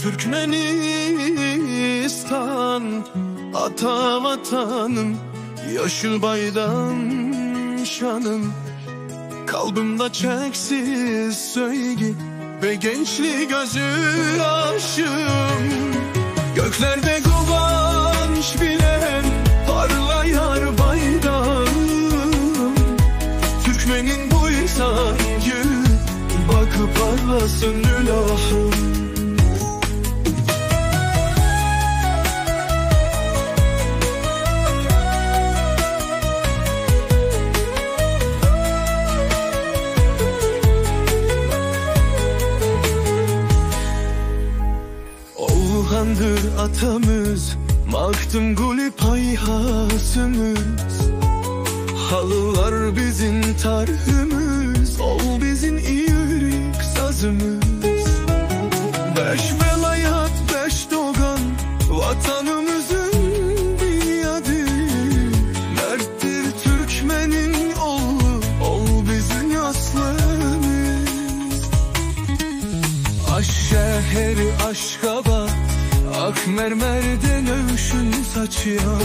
Türkmenistan, ata vatanım, yeşil bayrağım şanım. Kalbimde çeksiz sevgi ve gençlik gözü aşığım. Göklerde kıvanç bilen parlayar bayrağım. Türkmenin buysa gül, bakıp parlasın ilahım. Oğlandır atamız, maktum guli payhasımız. Halılar bizim tarhımız, ol bizim iyilik sazımız. Beş velayat, beş doğan, vatanımızın bir adı. Merttir Türkmenin oğlu, ol bizim yaslımız. Aş şehri Aşkabat, ak mermerden övüşün saçıyor.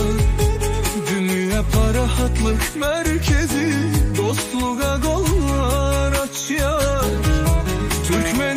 Dünya parahatlık merkezi, dostluğa kollar açıyor. Türkmen